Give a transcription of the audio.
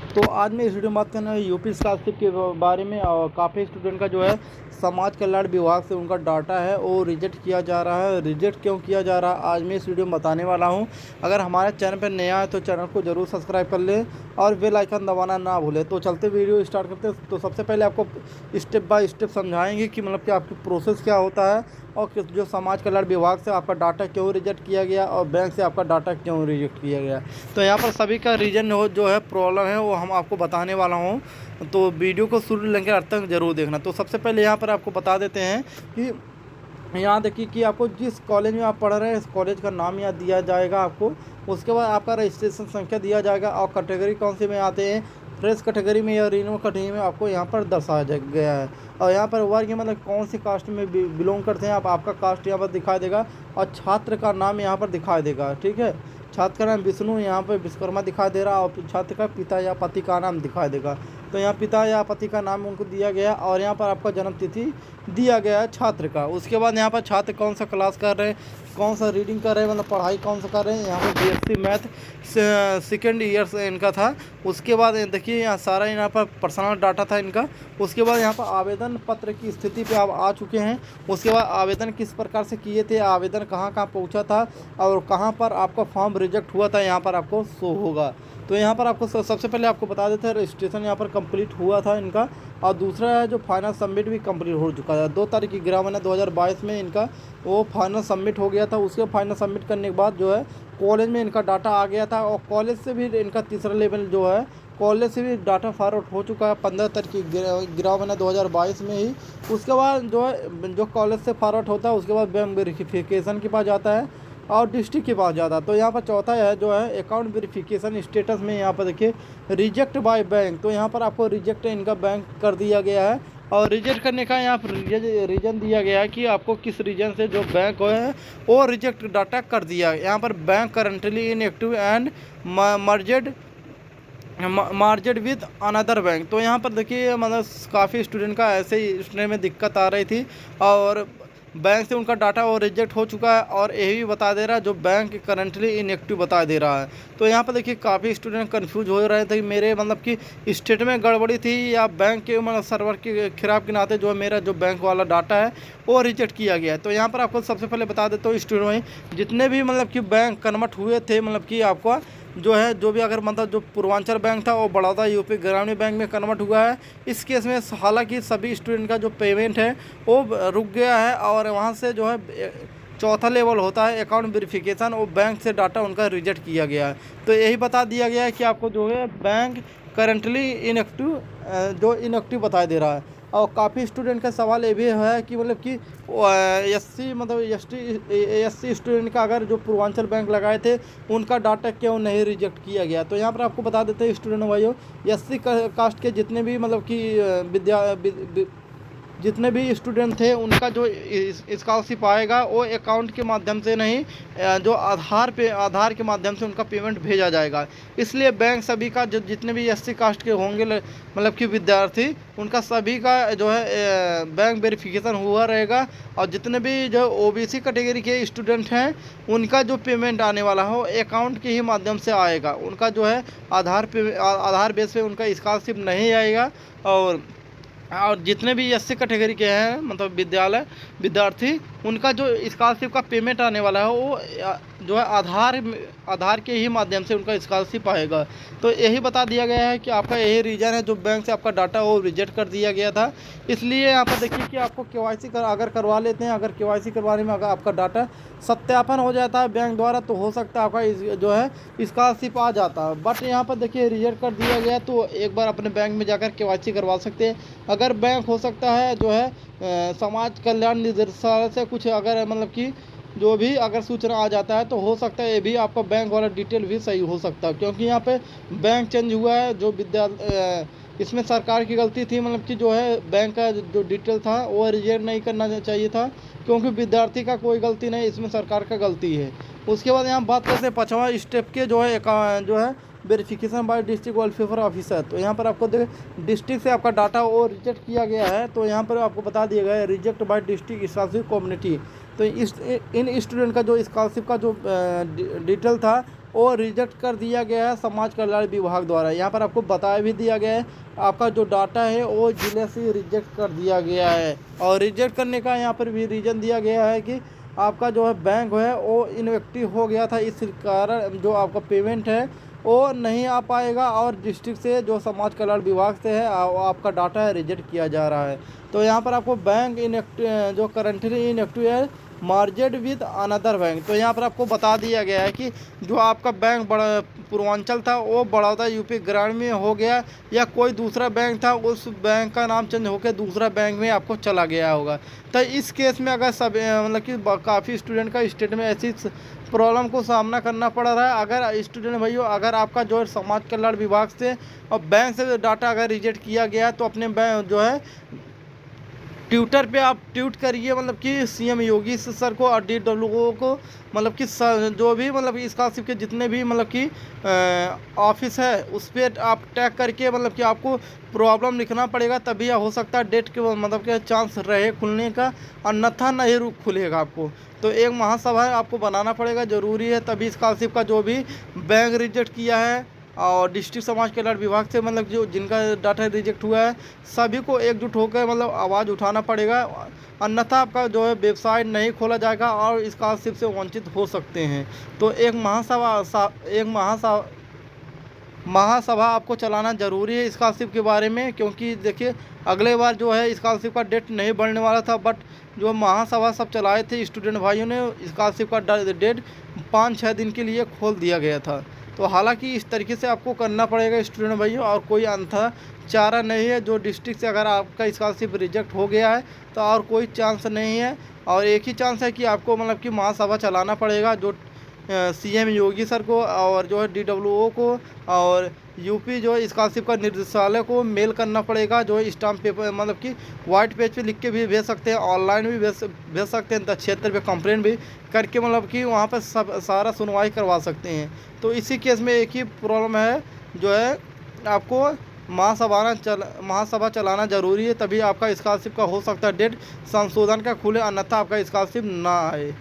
तो आज मैं इस वीडियो में बात करना है यूपी स्कॉलरशिप के बारे में। और काफ़ी स्टूडेंट का जो है समाज कल्याण विभाग से उनका डाटा है वो रिजेक्ट किया जा रहा है। रिजेक्ट क्यों किया जा रहा है आज मैं इस वीडियो में बताने वाला हूं। अगर हमारे चैनल पर नया है तो चैनल को ज़रूर सब्सक्राइब कर लें और बेल आइकन दबाना ना भूलें। तो चलते वीडियो स्टार्ट करते हैं। तो सबसे पहले आपको स्टेप बाय स्टेप समझाएंगे कि मतलब कि आपकी प्रोसेस क्या होता है और जो समाज कल्याण विभाग से आपका डाटा क्यों रिजेक्ट किया गया और बैंक से आपका डाटा क्यों रिजेक्ट किया गया। तो यहाँ पर सभी का रीज़न जो है प्रॉब्लम है वो हम आपको बताने वाला हूँ। तो वीडियो को शुरू लेकर अंत तक जरूर देखना। तो सबसे पहले यहाँ पर आपको बता देते हैं कि यहाँ देखिए कि आपको जिस कॉलेज में आप पढ़ रहे हैं इस कॉलेज का नाम यहाँ दिया जाएगा आपको। उसके बाद आपका रजिस्ट्रेशन संख्या दिया जाएगा और कैटेगरी कौन से में आते हैं, फ्रेश कैटेगरी में या रिन्यू कैटेगरी में आपको यहाँ पर दर्शाया गया है। और यहाँ पर वर्ग मतलब कौन सी कास्ट में बिलोंग करते हैं आप, आपका कास्ट यहाँ पर दिखाई देगा और छात्र का नाम यहाँ पर दिखाई देगा। ठीक है, छात्र का नाम विष्णु यहाँ पर विश्वकर्मा दिखाई दे रहा है और छात्र का पिता या पति का नाम दिखाई देगा। तो यहाँ पिता या पति का नाम उनको दिया गया और यहाँ पर आपका जन्म तिथि दिया गया है छात्र का। उसके बाद यहाँ पर छात्र कौन सा क्लास कर रहे हैं, कौन सा रीडिंग कर रहे हैं, मतलब पढ़ाई कौन सा कर रहे हैं। यहाँ पर बीएससी मैथ सेकेंड ईयर से इनका था। उसके बाद देखिए यहाँ सारा यहाँ पर पर्सनल डाटा था इनका। उसके बाद यहाँ पर आवेदन पत्र की स्थिति पे आप आ चुके हैं। उसके बाद आवेदन किस प्रकार से किए थे, आवेदन कहाँ कहाँ पहुँचा था और कहाँ पर आपका फॉर्म रिजेक्ट हुआ था यहाँ पर आपको शो होगा। तो यहाँ पर आपको सबसे पहले आपको बता देते हैं रजिस्ट्रेशन यहाँ पर कंप्लीट हुआ था इनका। और दूसरा है जो फाइनल सबमिट भी कंप्लीट हो चुका है। 2 तारीख 11 महीना 2022 में इनका वो फाइनल सबमिट हो गया था। उसके फाइनल सबमिट करने के बाद जो है कॉलेज में इनका डाटा आ गया था और कॉलेज से भी इनका तीसरा लेवल जो है कॉलेज से भी डाटा फॉरवर्ड हो चुका है 15 तारीख 11 महीना 2022 में ही। उसके बाद जो है जो कॉलेज से फॉरवर्ड होता है उसके बाद बैंक वेरिफिकेशन के पास जाता है और डिस्ट्रिक्ट के पास जाता है। तो यहाँ पर चौथा है जो है अकाउंट वेरिफिकेशन स्टेटस में यहाँ पर देखिए रिजेक्ट बाय बैंक। तो यहाँ पर आपको रिजेक्ट इनका बैंक कर दिया गया है और रिजेक्ट करने का यहाँ पर रीज़न दिया गया है कि आपको किस रीजन से जो बैंक है वो रिजेक्ट डाटा कर दिया। यहाँ पर bank currently inactive and merged with another bank. तो यहाँ पर देखिए मतलब काफ़ी स्टूडेंट का ऐसे ही स्टूडेंट में दिक्कत आ रही थी और बैंक से उनका डाटा वो रिजेक्ट हो चुका है और यही भी बता दे रहा है जो बैंक करंटली इनएक्टिव बता दे रहा है। तो यहाँ पर देखिए काफ़ी स्टूडेंट कंफ्यूज हो रहे थे कि मेरे मतलब कि स्टेट में गड़बड़ी थी या बैंक के मतलब सर्वर के खराब के नाते जो है मेरा जो बैंक वाला डाटा है वो रिजेक्ट किया गया है। तो यहाँ पर आपको सबसे पहले बता देता हूँ स्टूडेंट में जितने भी मतलब कि बैंक कन्वर्ट हुए थे मतलब कि आपका जो है जो भी अगर मतलब जो पूर्वांचल बैंक था वो बड़ौदा यूपी ग्रामीण बैंक में कन्वर्ट हुआ है। इस केस में हालांकि सभी स्टूडेंट का जो पेमेंट है वो रुक गया है और वहाँ से जो है चौथा लेवल होता है अकाउंट वेरिफिकेशन, वो बैंक से डाटा उनका रिजेक्ट किया गया है। तो यही बता दिया गया है कि आपको जो है बैंक करंटली इनएक्टिव जो इनएक्टिव बता दे रहा है। और काफ़ी स्टूडेंट का सवाल ये भी है कि मतलब कि एससी मतलब एससी स्टूडेंट का अगर जो पूर्वांचल बैंक लगाए थे उनका डाटा क्यों नहीं रिजेक्ट किया गया। तो यहाँ पर आपको बता देते हैं स्टूडेंट भाइयों एससी कास्ट के जितने भी मतलब कि जितने भी स्टूडेंट थे उनका जो स्कॉलरशिप आएगा वो अकाउंट के माध्यम से नहीं जो आधार के माध्यम से उनका पेमेंट भेजा जाएगा। इसलिए बैंक सभी का जो जितने भी एससी कास्ट के होंगे मतलब कि विद्यार्थी उनका सभी का जो है बैंक वेरिफिकेशन हुआ रहेगा और जितने भी जो ओबीसी कैटेगरी के स्टूडेंट हैं उनका जो पेमेंट आने वाला हो अकाउंट के ही माध्यम से आएगा। उनका जो है आधार बेस पे उनका स्कॉलरशिप नहीं आएगा। और जितने भी एससी कैटेगरी के हैं मतलब विद्यार्थी उनका जो स्कॉलरशिप का पेमेंट आने वाला है वो जो है आधार के ही माध्यम से उनका स्कॉलरशिप आएगा। तो यही बता दिया गया है कि आपका यही रीज़न है जो बैंक से आपका डाटा वो रिजेक्ट कर दिया गया था। इसलिए यहाँ पर देखिए कि आपको केवाईसी अगर करवा लेते हैं, अगर केवाईसी करवाने में अगर आपका डाटा सत्यापन हो जाता है बैंक द्वारा तो हो सकता है आपका जो है स्कॉलरशिप आ जाता है। बट यहाँ पर देखिए रिजेक्ट कर दिया गया तो एक बार अपने बैंक में जाकर केवाईसी करवा सकते हैं। अगर बैंक हो सकता है जो है समाज कल्याण निदेशालय से कुछ अगर मतलब कि जो भी अगर सूचना आ जाता है तो हो सकता है ये भी आपका बैंक वाला डिटेल भी सही हो सकता है। क्योंकि यहाँ पे बैंक चेंज हुआ है जो इसमें सरकार की गलती थी मतलब कि जो है बैंक का जो डिटेल था वो रिजेक्ट नहीं करना चाहिए था क्योंकि विद्यार्थी का कोई गलती नहीं, इसमें सरकार का गलती है। उसके बाद यहाँ बात करते हैं 5वां स्टेप के जो है verification bye district welfare officer. तो यहाँ पर आपको डिस्ट्रिक्ट से आपका डाटा वो रिजेक्ट किया गया है। तो यहाँ पर आपको बता दिया गया है reject bye district scholarship community. तो इन स्टूडेंट का जो स्कॉलरशिप का जो डिटेल था वो रिजेक्ट कर दिया गया है समाज कल्याण विभाग द्वारा। यहाँ पर आपको बताया भी दिया गया है, आपका जो डाटा है वो जिले से रिजेक्ट कर दिया गया है। और रिजेक्ट करने का यहाँ पर भी रीज़न दिया गया है कि आपका जो है बैंक है वो इनएक्टिव हो गया था, इस कारण जो आपका पेमेंट है वो नहीं आ पाएगा, और डिस्ट्रिक्ट से जो समाज कल्याण विभाग से है आपका डाटा है रिजेक्ट किया जा रहा है। तो यहाँ पर आपको बैंक इनएक्टिव जो करंटली इनएक्टिव है मार्जेड विद अनदर बैंक। तो यहाँ पर आपको बता दिया गया है कि जो आपका बैंक बड़ा पूर्वांचल था वो बड़ौदा यूपी ग्रामीण में हो गया, या कोई दूसरा बैंक था उस बैंक का नाम चेंज होकर दूसरा बैंक में आपको चला गया होगा। तो इस केस में अगर सब मतलब कि काफ़ी स्टूडेंट का स्टेट में ऐसी प्रॉब्लम को सामना करना पड़ रहा है। अगर स्टूडेंट भाइयों, अगर आपका जो है समाज कल्याण विभाग से और बैंक से डाटा अगर रिजेक्ट किया गया तो अपने बैंक जो है ट्विटर पे आप ट्वीट करिए, मतलब कि सीएम योगी सर को और DWO को, मतलब कि जो भी मतलब कि स्कॉलरशिप के जितने भी मतलब कि ऑफिस है उस पर आप टैग करके मतलब कि आपको प्रॉब्लम लिखना पड़ेगा, तभी हो सकता है डेट के मतलब के चांस रहे खुलने का, अन्यथा नहीं खुलेगा आपको। तो एक महासभा आपको बनाना पड़ेगा, ज़रूरी है, तभी स्कॉलरशिप का जो भी बैंक रिजेक्ट किया है और डिस्ट्रिक्ट समाज कल्याण विभाग से मतलब जो जिनका डाटा रिजेक्ट हुआ है सभी को एकजुट होकर मतलब आवाज़ उठाना पड़ेगा, अन्यथा आपका जो है वेबसाइट नहीं खोला जाएगा और स्कॉलरशिप से वंचित हो सकते हैं। तो एक महासभा आपको चलाना ज़रूरी है स्कॉलरशिप के बारे में, क्योंकि देखिए अगले बार जो है स्कॉलरशिप का डेट नहीं बढ़ने वाला था, बट जो महासभा सब चलाए थे स्टूडेंट भाइयों ने स्कॉलरशिप का डेट 5-6 दिन के लिए खोल दिया गया था। तो हालांकि इस तरीके से आपको करना पड़ेगा स्टूडेंट भाइयों, और कोई अंतः चारा नहीं है। जो डिस्ट्रिक्ट से अगर आपका स्कॉलरशिप रिजेक्ट हो गया है तो और कोई चांस नहीं है, और एक ही चांस है कि आपको मतलब कि महासभा चलाना पड़ेगा, जो सीएम योगी सर को और जो है DWO को और यूपी जो है स्कॉलरशिप का निदेशालय को मेल करना पड़ेगा, जो है स्टाम्प पेपर मतलब कि वाइट पेज पे लिख के भी भेज सकते हैं, ऑनलाइन भी भेज सकते हैं, क्षेत्र पे कंप्लेंट भी करके मतलब कि वहाँ पर सब सारा सुनवाई करवा सकते हैं। तो इसी केस में एक ही प्रॉब्लम है, जो है आपको महासभा चलाना ज़रूरी है, तभी आपका स्कॉलरशिप का हो सकता है डेट संशोधन का खुले, अन्यथा आपका स्कॉलरशिप ना आए।